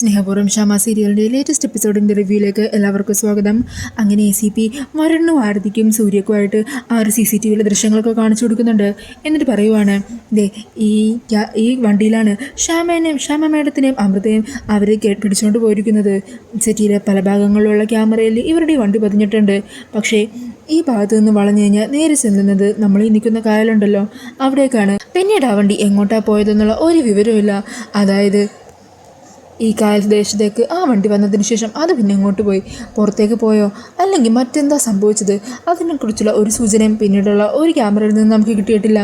സ്നേഹപൂർവ്വം ഷാമ സീരിയലിൻ്റെ ലേറ്റസ്റ്റ് എപ്പിസോഡിൻ്റെ റിവ്യൂയിലേക്ക് എല്ലാവർക്കും സ്വാഗതം. അങ്ങനെ ACP വരണ്ണും ആരതിക്കും സൂര്യക്കുമായിട്ട് ആ ഒരു CCTVയിലെ ദൃശ്യങ്ങളൊക്കെ കാണിച്ചു കൊടുക്കുന്നുണ്ട്. എന്നിട്ട് പറയുവാണ്, ദേ ഈ വണ്ടിയിലാണ് ഷാമ മേഡത്തിനെയും അമൃതയും അവർ പിടിച്ചുകൊണ്ട് പോയിരിക്കുന്നത്. സിറ്റിയിലെ പല ഭാഗങ്ങളിലുള്ള ക്യാമറയിൽ ഇവരുടെ വണ്ടി പതിഞ്ഞിട്ടുണ്ട്. പക്ഷേ ഈ ഭാഗത്തു നിന്ന് വളഞ്ഞു കഴിഞ്ഞാൽ നേരെ ചെല്ലുന്നത് നമ്മൾ ഈ നിൽക്കുന്ന കായലുണ്ടല്ലോ അവിടേക്കാണ്. പിന്നീട് ആ വണ്ടി എങ്ങോട്ടാണ് പോയതെന്നുള്ള ഒരു വിവരമില്ല. അതായത് ഈ കായൽ ദേശത്തേക്ക് ആ വണ്ടി വന്നതിന് ശേഷം അത് പിന്നെ എങ്ങോട്ട് പോയി, പുറത്തേക്ക് പോയോ അല്ലെങ്കിൽ മറ്റെന്താ സംഭവിച്ചത്, അതിനെക്കുറിച്ചുള്ള ഒരു സൂചനയും പിന്നീടുള്ള ഒരു ക്യാമറയിൽ നിന്ന് നമുക്ക് കിട്ടിയിട്ടില്ല.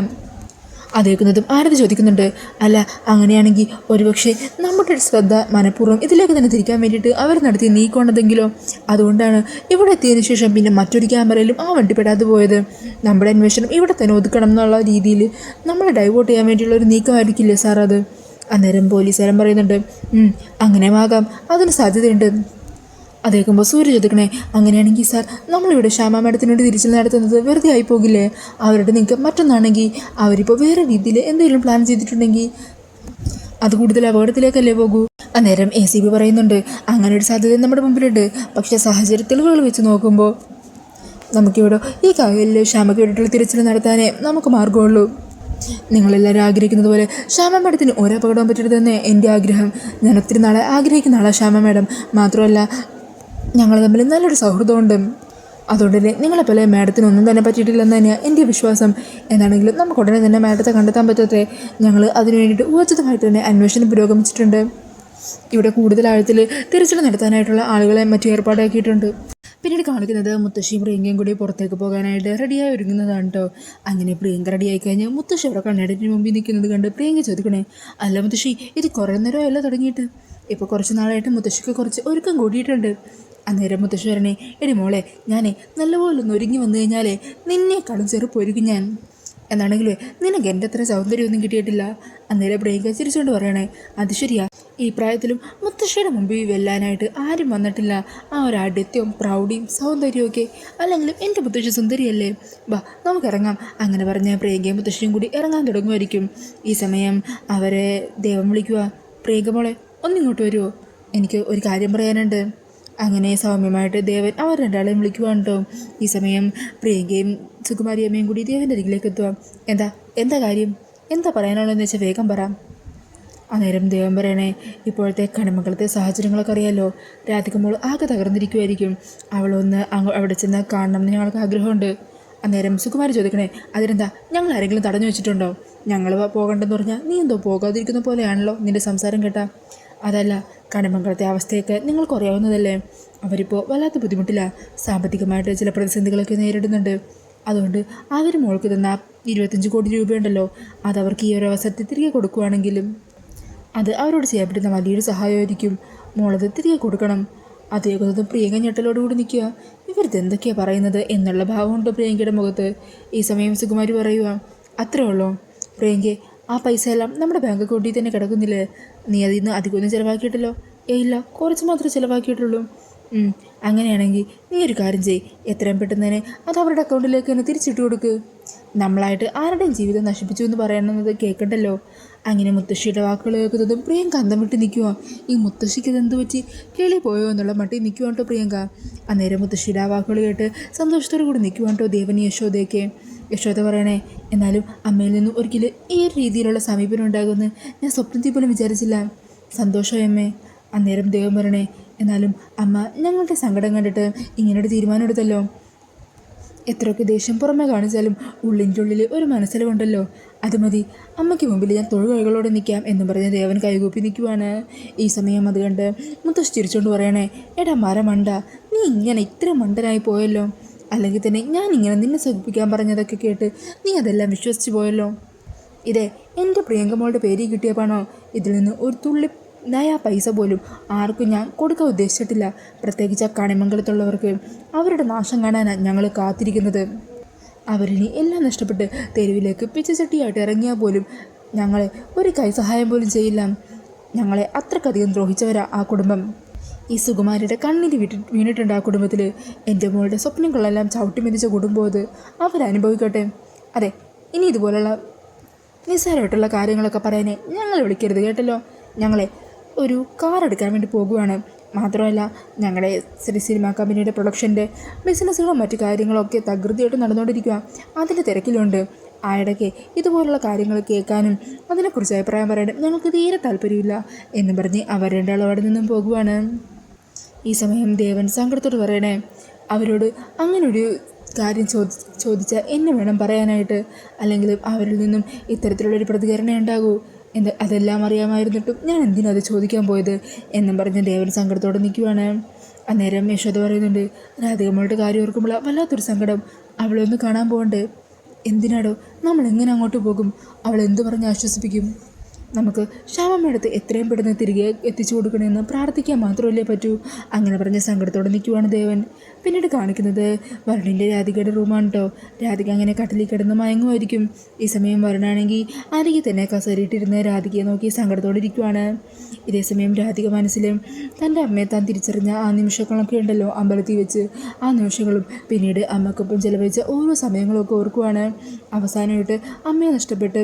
അതേക്കുന്നതും ആരത് ചോദിക്കുന്നുണ്ട്, അല്ല അങ്ങനെയാണെങ്കിൽ ഒരുപക്ഷെ നമ്മുടെ ശ്രദ്ധ മനഃപൂർവ്വം ഇതിലേക്ക് തന്നെ തിരിക്കാൻ വേണ്ടിയിട്ട് അവർ നടത്തി നീക്കൊണ്ടതെങ്കിലോ, അതുകൊണ്ടാണ് ഇവിടെ എത്തിയതിനു ശേഷം പിന്നെ മറ്റൊരു ക്യാമറയിലും ആ വണ്ടി പെടാതെ പോയത്. നമ്മുടെ അന്വേഷണം ഇവിടെ തന്നെ ഒതുക്കണം എന്നുള്ള രീതിയിൽ നമ്മളെ ഡൈവേർട്ട് ചെയ്യാൻ വേണ്ടിയുള്ള ഒരു നീക്കമായിരിക്കില്ലേ സാർ അത്. അന്നേരം പോലീസുകാരൻ പറയുന്നുണ്ട്, അങ്ങനെയാകാം, അതിന് സാധ്യതയുണ്ട്. അത് കേൾക്കുമ്പോൾ സൂര്യ ചോദിക്കണേ, അങ്ങനെയാണെങ്കിൽ സാർ നമ്മളിവിടെ ശ്യാമ മേഡത്തിനോട് തിരിച്ചു നടത്തുന്നത് വെറുതെ ആയി പോകില്ലേ? അവരുടെ നീക്കം മറ്റൊന്നാണെങ്കിൽ അവരിപ്പോൾ വേറെ രീതിയിൽ എന്തെങ്കിലും പ്ലാൻ ചെയ്തിട്ടുണ്ടെങ്കിൽ അത് കൂടുതൽ അപകടത്തിലേക്കല്ലേ പോകൂ. അന്നേരം ACP പറയുന്നുണ്ട്, അങ്ങനെ ഒരു സാധ്യത നമ്മുടെ മുമ്പിലുണ്ട്. പക്ഷേ സാഹചര്യ തെളിവുകൾ വെച്ച് നോക്കുമ്പോൾ നമുക്കിവിടെ ഈ കായലിൽ ശ്യാമയ്ക്ക് വേണ്ടിയിട്ടുള്ള തിരച്ചിൽ നടത്താനേ നമുക്ക് മാർഗമുള്ളൂ. നിങ്ങളെല്ലാവരും ആഗ്രഹിക്കുന്നത് പോലെ ശ്യാമ മേഡത്തിന് ഒരപകടവും പറ്റരുതെന്ന് എൻ്റെ ആഗ്രഹം. ഞാൻ ഒത്തിരി നാളെ ആഗ്രഹിക്കുന്ന ആളാണ് ശ്യാമ മേഡം. മാത്രമല്ല ഞങ്ങൾ തമ്മിൽ നല്ലൊരു സൗഹൃദമുണ്ട്. അതുകൊണ്ട് തന്നെ നിങ്ങളെപ്പോലെ മേഡത്തിനൊന്നും തന്നെ പറ്റിയിട്ടില്ലെന്ന് തന്നെയാണ് എൻ്റെ വിശ്വാസം. എന്നാണെങ്കിലും നമുക്ക് ഉടനെ തന്നെ മേഡത്തെ കണ്ടെത്താൻ പറ്റട്ടെ. ഞങ്ങൾ അതിനു വേണ്ടിയിട്ട് ഊർജിതമായിട്ട് തന്നെ അന്വേഷണം പുരോഗമിച്ചിട്ടുണ്ട്. ഇവിടെ കൂടുതൽ ആഴത്തിൽ തിരച്ചിൽ നടത്താനായിട്ടുള്ള ആളുകളെ മറ്റു ഏർപ്പാടാക്കിയിട്ടുണ്ട്. പിന്നീട് കാണിക്കുന്നത് മുത്തശ്ശിയും പ്രിയങ്കയും കൂടി പുറത്തേക്ക് പോകാനായിട്ട് റെഡിയായി ഒരുങ്ങുന്നതാണ് കേട്ടോ. അങ്ങനെ പ്രിയങ്ക റെഡിയായി കഴിഞ്ഞ് മുത്തശ്ശി അവിടെ കണ്ണാടിന് മുമ്പിൽ നിൽക്കുന്നത് കണ്ട് പ്രിയങ്ക ചോദിക്കണേ, അല്ല മുത്തശ്ശി ഇത് കുറേ നേരമല്ല തുടങ്ങിയിട്ട്, ഇപ്പോൾ കുറച്ച് നാളായിട്ട് മുത്തശ്ശിക്ക് കുറച്ച് ഒരുക്കം കൂടിയിട്ടുണ്ട്. അന്നേരം മുത്തശ്ശി വരണേ, എടി മോളെ ഞാനേ നല്ലപോലെ ഒന്ന് ഒരുങ്ങി വന്നു കഴിഞ്ഞാലേ നിന്നേക്കാളും ചെറുപ്പൊരുക്കും ഞാൻ. എന്നാണെങ്കിലേ നിനക്ക് എൻ്റെ അത്ര സൗന്ദര്യമൊന്നും കിട്ടിയിട്ടില്ല. അന്നേരം പ്രിയങ്ക ചിരിച്ചുകൊണ്ട് പറയണേ, അത് ശരിയാ, ഈ പ്രായത്തിലും മുത്തശ്ശിയുടെ മുമ്പിൽ വെല്ലാനായിട്ട് ആരും വന്നിട്ടില്ല. ആ ഒരു ആഢ്യത്വവും പ്രൗഢിയും സൗന്ദര്യവും ഒക്കെ അല്ലെങ്കിലും എൻ്റെ മുത്തശ്ശി സുന്ദരിയല്ലേ, ബാ നമുക്കിറങ്ങാം. അങ്ങനെ പറഞ്ഞ പ്രിയങ്കയും മുത്തശ്ശിയും കൂടി ഇറങ്ങാൻ തുടങ്ങുമായിരിക്കും. ഈ സമയം അവരെ ദേവം വിളിക്കുക, പ്രിയങ്ക മോളെ ഒന്നിങ്ങോട്ട് വരുമോ, എനിക്ക് ഒരു കാര്യം പറയാനുണ്ട്. അങ്ങനെ സൗമ്യമായിട്ട് ദേവൻ അവർ രണ്ടാളെയും വിളിക്കുവാണ് കേട്ടോ. ഈ സമയം പ്രിയങ്കയും സുകുമാരിയമ്മയും കൂടി ദേവൻ്റെ അരികിലേക്ക് എത്തുക. എന്താ കാര്യം, എന്താ പറയാനുള്ളതെന്ന് വെച്ചാൽ വേഗം പറ. അന്നേരം ദേവൻ പറയണേ, ഇപ്പോഴത്തെ കണിമംഗലത്തെ സാഹചര്യങ്ങളൊക്കെ അറിയാമല്ലോ, രാധികമോൾ ആകെ തകർന്നിരിക്കുമായിരിക്കും. അവളൊന്ന് അവിടെ ചെന്ന് കാണണം എന്ന് ഞങ്ങൾക്ക് ആഗ്രഹമുണ്ട്. അന്നേരം സുകുമാരി ചോദിക്കണേ, അതിനെന്താ ഞങ്ങൾ ആരെങ്കിലും തടഞ്ഞു വെച്ചിട്ടുണ്ടോ? ഞങ്ങൾ പോകണ്ടെന്ന് പറഞ്ഞാൽ നീ എന്തോ പോകാതിരിക്കുന്ന പോലെയാണല്ലോ നിൻ്റെ സംസാരം കേട്ടാ. അതല്ല, കണിമംഗലത്തെ അവസ്ഥയൊക്കെ നിങ്ങൾക്ക് അറിയാവുന്നതല്ലേ. അവരിപ്പോൾ വല്ലാത്ത ബുദ്ധിമുട്ടില്ല, സാമ്പത്തികമായിട്ട് ചില പ്രതിസന്ധികളൊക്കെ നേരിടുന്നുണ്ട്. അതുകൊണ്ട് അവർ മോൾക്ക് തന്ന 25 കോടി രൂപയുണ്ടല്ലോ, അതവർക്ക് ഈ ഒരു അവസരത്തിൽ തിരികെ കൊടുക്കുകയാണെങ്കിലും അത് അവരോട് ചെയ്യാൻ പറ്റുന്ന വലിയൊരു സഹായമായിരിക്കും. മോളത് തിരികെ കൊടുക്കണം. അത് കേൾക്കുന്നതും പ്രിയങ്ക ഞെട്ടലോടുകൂടി നിൽക്കുക. ഇവരിതെന്തൊക്കെയാണ് പറയുന്നത് എന്നുള്ള ഭാവമുണ്ടോ പ്രിയങ്കയുടെ മുഖത്ത്. ഈ സമയം സുകുമാരി പറയുക, അത്രേ ഉള്ളൂ പ്രിയങ്കെ, ആ പൈസ എല്ലാം നമ്മുടെ ബാങ്ക് അക്കൗണ്ടിൽ തന്നെ കിടക്കുന്നില്ലേ? നീ അതിൽ നിന്ന് അധികമൊന്നും ചിലവാക്കിയിട്ടല്ലോ? ഇല്ല, കുറച്ച് മാത്രമേ ചിലവാക്കിയിട്ടുള്ളൂ. അങ്ങനെയാണെങ്കിൽ നീ ഒരു കാര്യം ചെയ്യ്, എത്രയും പെട്ടെന്ന് തന്നെ അത് അവരുടെ അക്കൗണ്ടിലേക്ക് തന്നെ തിരിച്ചിട്ട് കൊടുക്ക്. നമ്മളായിട്ട് ആരുടെയും ജീവിതം നശിപ്പിച്ചു എന്ന് പറയുന്നത് കേൾക്കണ്ടല്ലോ. അങ്ങനെ മുത്തശ്ശിയുടെ വാക്കുകൾ കേൾക്കുന്നതും പ്രിയങ്ക അന്തം വിട്ട് നിൽക്കുക. ഈ മുത്തശ്ശിക്ക് ഇതെന്ത് പറ്റി, കിളി പോയോ എന്നുള്ള മട്ടിൽ നിൽക്കുവാണ് കേട്ടോ പ്രിയങ്ക. അന്നേരം മുത്തശ്ശിയുടെ ആ വാക്കുകൾ കേട്ട് സന്തോഷത്തോടു കൂടി നിൽക്കുവാണ് കേട്ടോ ദേവനി യശോദയൊക്കെ. യശോദ പറയണേ, എന്നാലും അമ്മയിൽ നിന്നും ഒരിക്കലും ഈ ഒരു രീതിയിലുള്ള സമീപനം ഉണ്ടാകുമെന്ന് ഞാൻ സ്വപ്നത്തിൽ പോലും വിചാരിച്ചില്ല. സന്തോഷമേ. അന്നേരം ദേവൻ പറയണേ, എന്നാലും അമ്മ ഞങ്ങളുടെ സങ്കടം കണ്ടിട്ട് ഇങ്ങനൊരു തീരുമാനം എടുത്തല്ലോ. എത്രയൊക്കെ ദേഷ്യം പുറമെ കാണിച്ചാലും ഉള്ളിൻ്റെ ഉള്ളിൽ ഒരു മനസ്സിലുണ്ടല്ലോ, അത് മതി. അമ്മയ്ക്ക് മുമ്പിൽ ഞാൻ തൊഴിലുകളോടെ നിൽക്കാം എന്ന് പറഞ്ഞ് ദേവൻ കൈകൂപ്പി നിൽക്കുവാണ്. ഈ സമയം അത് കണ്ട് മുത്തശ്ശി ചിരിച്ചുകൊണ്ട് പറയണേ, എടാ മണ്ട, നീ ഇങ്ങനെ ഇത്ര മണ്ടനായി പോയല്ലോ. അല്ലെങ്കിൽ തന്നെ ഞാൻ ഇങ്ങനെ നിന്നെ സുഖിപ്പിക്കാൻ പറഞ്ഞതൊക്കെ കേട്ട് നീ അതെല്ലാം വിശ്വസിച്ച് പോയല്ലോ. ഇതേ എൻ്റെ പ്രിയങ്കമ്മളുടെ പേര് കിട്ടിയ പണോ? ഇതിൽ നിന്ന് ഒരു തുള്ളി പൈസ പോലും ആർക്കും ഞാൻ കൊടുക്കാൻ ഉദ്ദേശിച്ചിട്ടില്ല. പ്രത്യേകിച്ച് ആ കണിമംഗലത്തുള്ളവർക്ക് അവരുടെ നാശം കാണാനാണ് ഞങ്ങൾ കാത്തിരിക്കുന്നത്. അവരിനി എല്ലാം നഷ്ടപ്പെട്ട് തെരുവിലേക്ക് പിച്ചച്ചട്ടിയായിട്ട് ഇറങ്ങിയാൽ പോലും ഞങ്ങളെ ഒരു കൈസഹായം പോലും ചെയ്യില്ല. ഞങ്ങളെ അത്രക്കധികം ദ്രോഹിച്ചവരാ ആ കുടുംബം. ഈ സുകുമാരിയുടെ കണ്ണീര് വീണിട്ടുണ്ട് ആ കുടുംബത്തിൽ. എൻ്റെ മോളുടെ സ്വപ്നങ്ങളെല്ലാം ചവിട്ടി മെതിച്ച കുടുംബം അത്. അവരനുഭവിക്കട്ടെ. അതെ, ഇനി ഇതുപോലുള്ള നിസ്സാരമായിട്ടുള്ള കാര്യങ്ങളൊക്കെ പറയാനേ ഞങ്ങളെ വിളിക്കരുത് കേട്ടല്ലോ. ഞങ്ങളെ ഒരു കാർ എടുക്കാൻ വേണ്ടി പോകുവാണ്. മാത്രമല്ല ഞങ്ങളുടെ സിനിമ കമ്പനിയുടെ പ്രൊഡക്ഷൻ്റെ ബിസിനസ്സുകളും മറ്റു കാര്യങ്ങളൊക്കെ തകൃതിയായിട്ട് നടന്നുകൊണ്ടിരിക്കുക. അതിൻ്റെ തിരക്കിലുണ്ട്. ആ ഇടയ്ക്ക് ഇതുപോലുള്ള കാര്യങ്ങൾ കേൾക്കാനും അതിനെക്കുറിച്ച് അഭിപ്രായം പറയാനും ഞങ്ങൾക്ക് തീരെ താല്പര്യമില്ല എന്ന് പറഞ്ഞ് അവർ രണ്ടാളും അവിടെ നിന്നും പോകുവാണ്. ഈ സമയം ദേവൻ സങ്കടത്തോട് പറയണേ, അവരോട് അങ്ങനൊരു കാര്യം ചോദിച്ചാൽ എന്നെ വേണം പറയാനായിട്ട്, അല്ലെങ്കിൽ അവരിൽ നിന്നും ഇത്തരത്തിലുള്ളൊരു പ്രതികരണം ഉണ്ടാകൂ. അതെല്ലാം അറിയാമായിരുന്നിട്ടും ഞാൻ എന്തിനാ അത് ചോദിക്കാൻ പോയത് എന്നും പറഞ്ഞ് ദേവൻ സങ്കടത്തോടെ നിൽക്കുവാണ്. അന്നേരം യശോദ പറയുന്നുണ്ട്, രാധികമ്മളുടെ കാര്യം ഓർക്കുമ്പോൾ വല്ലാത്തൊരു സങ്കടം. അവളെ ഒന്ന് കാണാൻ പോകണ്ടേ? എന്തിനാടോ? നമ്മൾ എങ്ങനെ അങ്ങോട്ട് പോകും? അവൾ എന്തു പറഞ്ഞ് ആശ്വസിപ്പിക്കും? നമുക്ക് ശ്യാമമ്മയടുത്ത് എത്രയും പെട്ടെന്ന് തിരികെ എത്തിച്ചു കൊടുക്കണമെന്ന് പ്രാർത്ഥിക്കാൻ മാത്രമല്ലേ പറ്റൂ. അങ്ങനെ പറഞ്ഞ സങ്കടത്തോടെ നിൽക്കുവാണ് ദേവൻ. പിന്നീട് കാണിക്കുന്നത് വരുണിൻ്റെ രാധികയുടെ റൂമാണ് കേട്ടോ. രാധിക അങ്ങനെ കട്ടിലിൽ കിടന്ന് മയങ്ങുമായിരിക്കും. ഈ സമയം വരുണാണെങ്കിൽ അരികെ തന്നെ കസേരയിട്ടിരുന്ന് രാധികയെ നോക്കി സങ്കടത്തോടെ ഇരിക്കുവാണ്. ഇതേസമയം രാധിക മനസ്സിലും തൻ്റെ അമ്മയെ താൻ തിരിച്ചറിഞ്ഞ ആ നിമിഷങ്ങളൊക്കെ ഉണ്ടല്ലോ അമ്പലത്തിൽ വെച്ച്, ആ നിമിഷങ്ങളും പിന്നീട് അമ്മക്കൊപ്പം ചെലവഴിച്ച ഓരോ സമയങ്ങളൊക്കെ ഓർക്കുവാണ്. അവസാനമായിട്ട് അമ്മയെ നഷ്ടപ്പെട്ട്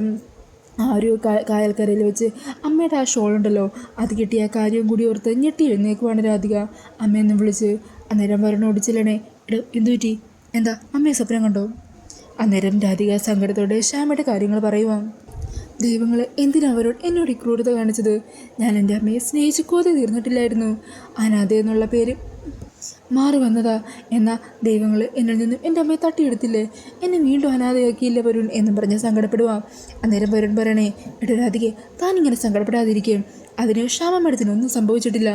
ആ ഒരു കായൽക്കരയിൽ വെച്ച് അമ്മയുടെ ആ ഷോൾ ഉണ്ടല്ലോ, അത് കിട്ടിയ ആ കാര്യം കൂടി ഓർത്ത് ഞെട്ടി എഴുന്നേക്കുവാണ് രാധിക. അമ്മയെന്നും വിളിച്ച്. അന്നേരം വരുණ ഓടിച്ചില്ലണേ, എന്തു പറ്റി? എന്താ അമ്മയെ സ്വപ്നം കണ്ടോ? അന്നേരം രാധിക സങ്കടത്തോടെ ശ്യാമയുടെ കാര്യങ്ങൾ പറയുവാ. ദൈവങ്ങൾ എന്തിനവരോട് എന്നോട് ഈ ക്രൂരത കാണിച്ചത്? ഞാൻ എൻ്റെ അമ്മയെ സ്നേഹിച്ച് കൊതി തീർന്നിട്ടില്ലായിരുന്നു. അനാഥ എന്നുള്ള പേര് മാറി വന്നതാ. എന്നാൽ ദൈവങ്ങൾ എന്നിൽ നിന്നും എൻ്റെ അമ്മയെ തട്ടിയെടുത്തില്ലേ? എന്നെ വീണ്ടും അനാഥയാക്കിയില്ല വരുൺ എന്നും പറഞ്ഞ് സങ്കടപ്പെടുവാം. അന്നേരം വരുൺ പറയണേ, രാധികെ താനിങ്ങനെ സങ്കടപ്പെടാതിരിക്കും. അതിന് ശ്യാമമ്മേടത്തിനൊന്നും സംഭവിച്ചിട്ടില്ല.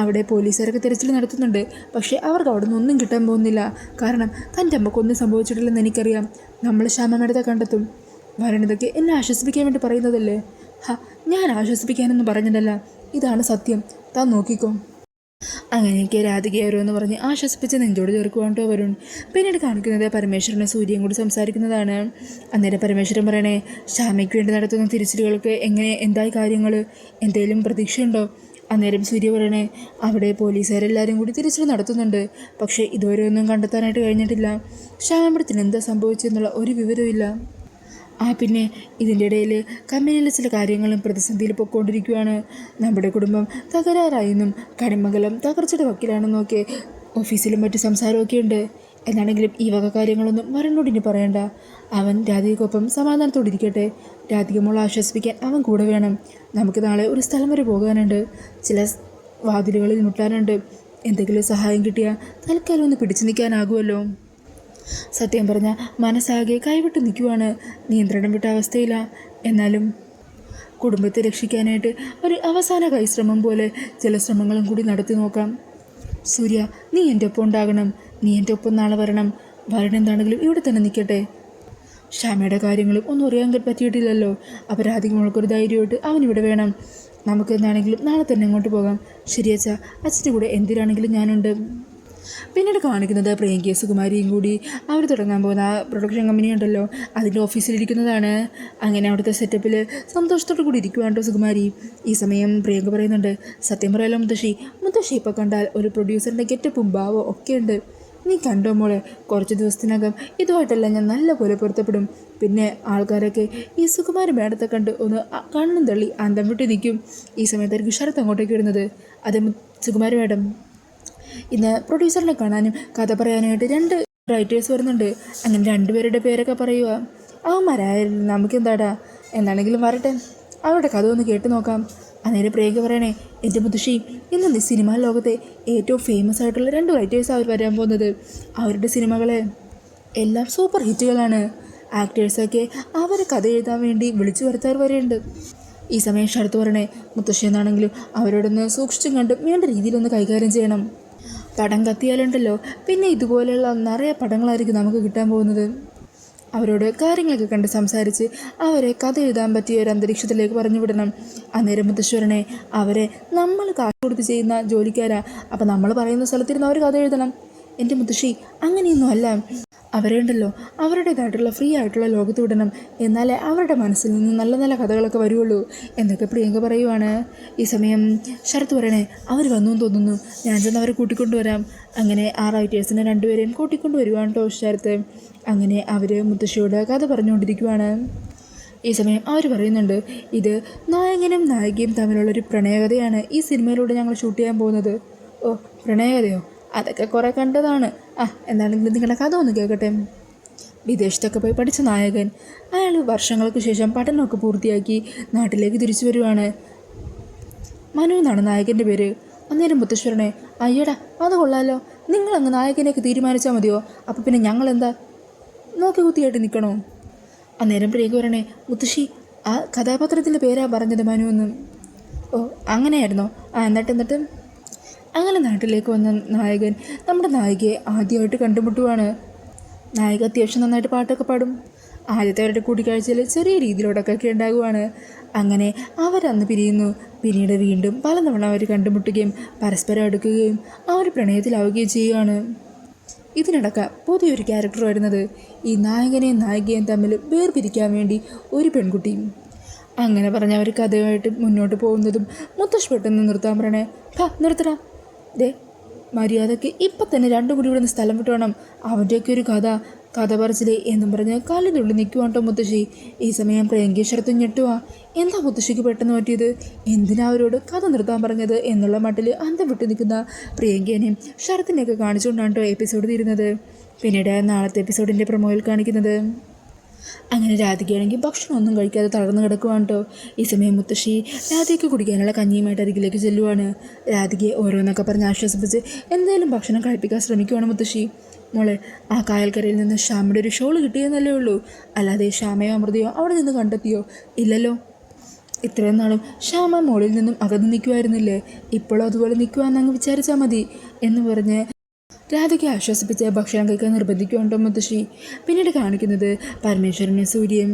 അവിടെ പോലീസുകാരൊക്കെ തിരച്ചിൽ നടത്തുന്നുണ്ട്. പക്ഷേ അവർക്ക് അവിടെ നിന്നൊന്നും കിട്ടാൻ പോകുന്നില്ല. കാരണം തൻ്റെ അമ്മക്കൊന്നും സംഭവിച്ചിട്ടില്ലെന്ന് എനിക്കറിയാം. നമ്മൾ ശ്യാമമ്മേടത്തെ കണ്ടെത്തും. വരണതൊക്കെ എന്നെ ആശ്വസിപ്പിക്കാൻ വേണ്ടി പറയുന്നതല്ലേ? ഞാൻ ആശ്വസിപ്പിക്കാനൊന്നും പറഞ്ഞതല്ല, ഇതാണ് സത്യം. താൻ നോക്കിക്കോ. അങ്ങനെയൊക്കെ രാധികയാരോ എന്ന് പറഞ്ഞ് ആശ്വസിപ്പിച്ച് നെഞ്ചോട് ചേർക്കുവാണ്ടോ വരുൺ. പിന്നീട് കാണിക്കുന്നത് പരമേശ്വരനും സൂര്യയും കൂടി സംസാരിക്കുന്നതാണ്. അന്നേരം പരമേശ്വരൻ പറയണേ, ശ്യാമയ്ക്ക് വേണ്ടി നടത്തുന്ന തിരച്ചിലുകൾക്ക് എന്തായി കാര്യങ്ങൾ? എന്തെങ്കിലും പ്രതീക്ഷയുണ്ടോ? അന്നേരം സൂര്യ പറയണേ, അവിടെ പോലീസുകാരെല്ലാവരും കൂടി തിരച്ചിൽ നടത്തുന്നുണ്ട്. പക്ഷേ ഇതുവരെ ഒന്നും കണ്ടെത്താനായിട്ട് കഴിഞ്ഞിട്ടില്ല. ശ്യാമത്തിന് എന്താ സംഭവിച്ചെന്നുള്ള ഒരു വിവരമില്ല. പിന്നെ ഇതിൻ്റെ ഇടയിൽ കമ്പനിയിലെ ചില കാര്യങ്ങളും പ്രതിസന്ധിയിൽ പൊയ്ക്കൊണ്ടിരിക്കുകയാണ്. നമ്മുടെ കുടുംബം തകരാറായെന്നും കണിമംഗലം തകർച്ചയുടെ വക്കിലാണെന്നൊക്കെ ഓഫീസിലും മറ്റു സംസാരമൊക്കെ ഉണ്ട്. എന്നാണെങ്കിലും ഈ വക കാര്യങ്ങളൊന്നും വരുണിനോട് ഇനി പറയണ്ട. അവൻ രാധികയ്ക്കൊപ്പം സമാധാനത്തോടിരിക്കട്ടെ. രാധികമോളെ ആശ്വസിപ്പിക്കാൻ അവൻ കൂടെ വേണം. നമുക്ക് നാളെ ഒരു സ്ഥലം വരെ പോകാനുണ്ട്. ചില വാതിലുകളിൽ മുട്ടാനുണ്ട്. എന്തെങ്കിലും സഹായം കിട്ടിയാൽ തൽക്കാലം ഒന്ന് പിടിച്ചു നിൽക്കാനാകുമല്ലോ. സത്യം പറഞ്ഞാൽ മനസ്സാകെ കൈവിട്ട് നിൽക്കുവാണ്. നിയന്ത്രണം വിട്ട അവസ്ഥയിലാണ്. എന്നാലും കുടുംബത്തെ രക്ഷിക്കാനായിട്ട് ഒരു അവസാന കൈശ്രമം പോലെ ചില ശ്രമങ്ങളും കൂടി നടത്തി നോക്കാം. സൂര്യ, നീ എൻ്റെ ഒപ്പം ഉണ്ടാകണം. നീ എൻ്റെ ഒപ്പം നാളെ വരണം. വരണെന്താണെങ്കിലും ഇവിടെ തന്നെ നിൽക്കട്ടെ. ശ്യാമയുടെ കാര്യങ്ങളും ഒന്നും അറിയാൻ പറ്റിയിട്ടില്ലല്ലോ. അപ്പോൾ രാധികമോൾക്കൊരു ധൈര്യമായിട്ട് അവനിവിടെ വേണം. നമുക്ക് എന്താണെങ്കിലും നാളെ തന്നെ അങ്ങോട്ട് പോകാം. ശരിയച്ചാ, അച്ഛൻ്റെ കൂടെ എന്തിനാണെങ്കിലും ഞാനുണ്ട്. പിന്നീട് കാണിക്കുന്നത് പ്രിയങ്കയും സുകുമാരിയും കൂടി അവർ തുടങ്ങാൻ പോകുന്ന പ്രൊഡക്ഷൻ കമ്പനി ഉണ്ടല്ലോ, അതിൻ്റെ ഓഫീസിലിരിക്കുന്നതാണ്. അങ്ങനെ അവിടുത്തെ സെറ്റപ്പിൽ സന്തോഷത്തോടു കൂടി ഇരിക്കുവാണ്ടോ സുകുമാരി. ഈ സമയം പ്രിയങ്ക പറയുന്നുണ്ട്, സത്യം പറയാലോ മുത്തശ്ശി ഇപ്പോൾ കണ്ടാൽ ഒരു പ്രൊഡ്യൂസറിൻ്റെ ഗെറ്റപ്പും ഭാവവും ഒക്കെ ഉണ്ട്. നീ കണ്ടോ മോളെ, കുറച്ച് ദിവസത്തിനകം ഇതുമായിട്ടെല്ലാം ഞാൻ നല്ലപോലെ പൊരുത്തപ്പെടും. പിന്നെ ആൾക്കാരൊക്കെ ഈ സുകുമാരി മേഡത്തെ കണ്ട് ഒന്ന് കണ്ണും തള്ളി അന്തം വിട്ട് നിൽക്കും. ഈ സമയത്തായിരിക്കും ശരത്ത് അങ്ങോട്ടേക്ക് വരുന്നത്. അതെ സുകുമാരി മേഡം, ഇന്ന് പ്രൊഡ്യൂസറിനെ കാണാനും കഥ പറയാനായിട്ട് 2 റൈറ്റേഴ്സ് വരുന്നുണ്ട്. അങ്ങനെ 2 പേരുടെ പേരൊക്കെ പറയുക. അവന്മാരായാലും നമുക്കെന്താടാ, എന്താണെങ്കിലും വരട്ടെ, അവരുടെ കഥ ഒന്ന് കേട്ട് നോക്കാം. അന്നേരം പ്രിയങ്ക പറയണേ, എൻ്റെ മുത്തശ്ശി, ഇന്ന് സിനിമാ ലോകത്തെ ഏറ്റവും ഫേമസ് ആയിട്ടുള്ള 2 റൈറ്റേഴ്സ് അവർ വരാൻ പോകുന്നത്. അവരുടെ സിനിമകളെ എല്ലാം സൂപ്പർ ഹിറ്റുകളാണ്. ആക്ടേഴ്സൊക്കെ അവരെ കഥ എഴുതാൻ വേണ്ടി വിളിച്ചു വരുത്താറ് വരെയുണ്ട്. ഈ സമയം ശരത്ത് പറയണേ, മുത്തശ്ശി എന്നാണെങ്കിലും അവരോടൊന്ന് സൂക്ഷിച്ചും കണ്ടും വേണ്ട രീതിയിലൊന്ന് കൈകാര്യം ചെയ്യണം. പടം കത്തിയാലുണ്ടല്ലോ പിന്നെ ഇതുപോലെയുള്ള നിറയെ പടങ്ങളായിരിക്കും നമുക്ക് കിട്ടാൻ പോകുന്നത്. അവരോട് കാര്യങ്ങളൊക്കെ കണ്ട് സംസാരിച്ച് അവരെ കഥ എഴുതാൻ പറ്റിയ ഒരു അന്തരീക്ഷത്തിലേക്ക് പറഞ്ഞു വിടണം. അന്നേരം മുത്തശ്വരനെ, അവരെ നമ്മൾ കാശ് കൊടുത്ത് ചെയ്യുന്ന ജോലിക്കാരാ. അപ്പം നമ്മൾ പറയുന്ന സ്ഥലത്തിരുന്ന് അവർ കഥ എഴുതണം. എൻ്റെ മുത്തശ്ശി, അങ്ങനെയൊന്നും അല്ല. അവരെ ഉണ്ടല്ലോ അവരുടേതായിട്ടുള്ള ഫ്രീ ആയിട്ടുള്ള ലോകത്ത് വിടണം. എന്നാലേ അവരുടെ മനസ്സിൽ നിന്ന് നല്ല നല്ല കഥകളൊക്കെ വരുള്ളൂ എന്നൊക്കെ പ്രിയങ്ക പറയുവാണ്. ഈ സമയം ശരത്ത് പറയണേ, അവർ വന്നു എന്ന് തോന്നുന്നു, ഞാൻ ചെന്ന് അവരെ കൂട്ടിക്കൊണ്ടുവരാം. അങ്ങനെ ആ റൈറ്റേഴ്സിനെ 2 പേരെയും കൂട്ടിക്കൊണ്ടുവരുവാണ് കേട്ടോ ശരത്ത്. അങ്ങനെ അവർ മുത്തശ്ശിയോട് കഥ പറഞ്ഞുകൊണ്ടിരിക്കുവാണ്. ഈ സമയം അവർ പറയുന്നുണ്ട്, ഇത് നായകനും നായികയും തമ്മിലുള്ളൊരു പ്രണയകഥയാണ് ഈ സിനിമയിലൂടെ ഞങ്ങൾ ഷൂട്ട് ചെയ്യാൻ പോകുന്നത്. ഓ, പ്രണയകഥയോ? അതൊക്കെ കുറേ കണ്ടതാണ്. എന്താണെങ്കിലും നിങ്ങളുടെ കഥ ഒന്ന് കേൾക്കട്ടെ. വിദേശത്തൊക്കെ പോയി പഠിച്ച നായകൻ, അയാൾ വർഷങ്ങൾക്ക് ശേഷം പഠനമൊക്കെ പൂർത്തിയാക്കി നാട്ടിലേക്ക് തിരിച്ചു വരുവാണ്. മനു എന്നാണ് നായകൻ്റെ പേര്. അന്നേരം മുത്തശ്വരനെ, അയ്യടാ അത് കൊള്ളാലോ, നിങ്ങളങ്ങ് നായകനെയൊക്കെ തീരുമാനിച്ചാൽ മതിയോ? അപ്പോൾ പിന്നെ ഞങ്ങളെന്താ നോക്കി കുത്തിയായിട്ട് നിൽക്കണോ? അന്നേരം പ്രിയങ്ക പറയണേ, മുത്തശ്ശി ആ കഥാപാത്രത്തിൻ്റെ പേരാ പറഞ്ഞത് മനു എന്നും. ഓ, അങ്ങനെയായിരുന്നോ? എന്നിട്ട് അങ്ങനെ നാട്ടിലേക്ക് വന്ന നായകൻ നമ്മുടെ നായികയെ ആദ്യമായിട്ട് കണ്ടുമുട്ടുവാണ്. നായിക അത്യാവശ്യം നന്നായിട്ട് പാട്ടൊക്കെ പാടും. ആദ്യത്തെ അവരുടെ കൂടിക്കാഴ്ചയിൽ ചെറിയ രീതിയിലോടൊക്കെ ഉണ്ടാകുവാണ്. അങ്ങനെ അവരന്ന് പിരിയുന്നു. പിന്നീട് വീണ്ടും പലതവണ അവർ കണ്ടുമുട്ടുകയും പരസ്പരം അടുക്കുകയും അവർ പ്രണയത്തിലാവുകയും ചെയ്യുകയാണ്. ഇതിനിടയ്ക്ക് പുതിയൊരു ക്യാരക്ടർ വരുന്നത് ഈ നായകനെയും നായികയും തമ്മിൽ വേർപിരിക്കാൻ വേണ്ടി ഒരു പെൺകുട്ടിയും. അങ്ങനെ പറഞ്ഞ് അവർ കഥയായിട്ട് മുന്നോട്ട് പോകുന്നതും മുത്തശ്ശി പെട്ടെന്ന് നിർത്താൻ പറയണേ, നിർത്തടാ, ദേ മര്യാദയ്ക്ക് ഇപ്പം തന്നെ രണ്ടും കൂടി ഇവിടെ നിന്ന് സ്ഥലം വിട്ട് വേണം, അവൻ്റെയൊക്കെ ഒരു കഥ പറച്ചിലേ എന്നും പറഞ്ഞ് കാലിനുള്ളിൽ നിൽക്കുവാട്ടോ മുത്തശ്ശി. ഈ സമയം പ്രിയങ്കി ശരത്തും ഞെട്ടുവാ. എന്താ മുത്തശ്ശിക്ക് പെട്ടെന്ന് പറ്റിയത്? എന്തിനാ അവരോട് കഥ നിർത്താൻ പറഞ്ഞത് എന്നുള്ള മട്ടിൽ അന്തം വിട്ടു നിൽക്കുന്ന പ്രിയങ്കേനെയും ശരത്തിനെയൊക്കെ കാണിച്ചുകൊണ്ടാണ് കേട്ടോ എപ്പിസോഡ് തീരുന്നത്. പിന്നീട് നാളത്തെ എപ്പിസോഡിൻ്റെ പ്രൊമോയിൽ കാണിക്കുന്നത് അങ്ങനെ രാധികയാണെങ്കിൽ ഭക്ഷണമൊന്നും കഴിക്കാതെ തളർന്നു കിടക്കുവാണ് കേട്ടോ. ഈ സമയം മുത്തശ്ശി രാധികയ്ക്ക് കുടിക്കാനുള്ള കഞ്ഞിയുമായിട്ട് അരികിലേക്ക് ചെല്ലുവാണ്. രാധികയെ ഓരോന്നൊക്കെ പറഞ്ഞ് ആശ്വസിപ്പിച്ച് എന്തായാലും ഭക്ഷണം കഴിപ്പിക്കാൻ ശ്രമിക്കുവാണ് മുത്തശ്ശി. മോളെ, ആ കായൽക്കരയിൽ നിന്ന് ശ്യാമയുടെ ഒരു ഷോൾ കിട്ടിയെന്നല്ലേ ഉള്ളൂ, അല്ലാതെ ശ്യാമയോ അമൃതയോ അവിടെ നിന്ന് കണ്ടെത്തിയോ? ഇല്ലല്ലോ. ഇത്രയും നാളും ശ്യാമ മോളിൽ നിന്നും അകന്ന് നിൽക്കുമായിരുന്നില്ലേ, ഇപ്പോഴും അതുപോലെ നിൽക്കുവാന്നങ്ങ് വിചാരിച്ചാൽ മതി എന്ന് പറഞ്ഞ് രാധയ്ക്ക് ആശ്വസിപ്പിച്ച് ഭക്ഷണം കഴിക്കാൻ നിർബന്ധിക്കുന്നുണ്ടോ മുത്തശ്ശി. പിന്നീട് കാണിക്കുന്നത് പരമേശ്വരനെ സൂര്യയും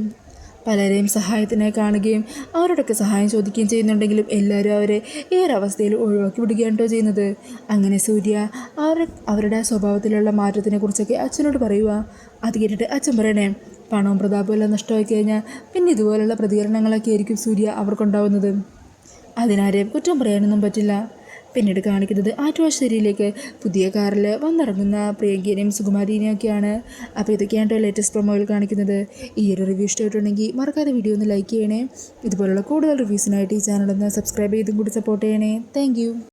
പലരെയും സഹായത്തിനായി കാണുകയും അവരോടൊക്കെ സഹായം ചോദിക്കുകയും ചെയ്യുന്നുണ്ടെങ്കിലും എല്ലാവരും അവരെ ഈ ഒരവസ്ഥയിൽ ഒഴിവാക്കി വിടുകയാണ് കേട്ടോ ചെയ്യുന്നത്. അങ്ങനെ സൂര്യ അവരുടെ സ്വഭാവത്തിലുള്ള മാറ്റത്തിനെ കുറിച്ചൊക്കെ അച്ഛനോട് പറയുക. അത് കേട്ടിട്ട് അച്ഛൻ പറയണേ, പണവും പ്രതാപവും എല്ലാം നഷ്ടമായി കഴിഞ്ഞാൽ പിന്നെ ഇതുപോലുള്ള പ്രതികരണങ്ങളൊക്കെ ആയിരിക്കും സൂര്യ അവർക്കുണ്ടാവുന്നത്. അതിനാരെയും കുറ്റം പറയാനൊന്നും പറ്റില്ല. പിന്നീട് കാണിക്കുന്നത് ആറ്റുവാശ്ശേരിയിലേക്ക് പുതിയ കാറിൽ വന്നിറങ്ങുന്ന പ്രിയങ്കേനെയും സുകുമാരിനെയും ഒക്കെയാണ്. അപ്പോൾ ഇതൊക്കെയാണ് ലേറ്റസ്റ്റ് പ്രൊമോയിൽ കാണിക്കുന്നത്. ഈ ഒരു റിവ്യൂ ഇഷ്ടമായിട്ടുണ്ടെങ്കിൽ മറക്കാതെ വീഡിയോ ഒന്ന് ലൈക്ക് ചെയ്യണേ. ഇതുപോലുള്ള കൂടുതൽ റിവ്യൂസിനായിട്ട് ഈ ചാനലൊന്ന് സബ്സ്ക്രൈബ് ചെയ്തും കൂടി സപ്പോർട്ട് ചെയ്യണേ. താങ്ക്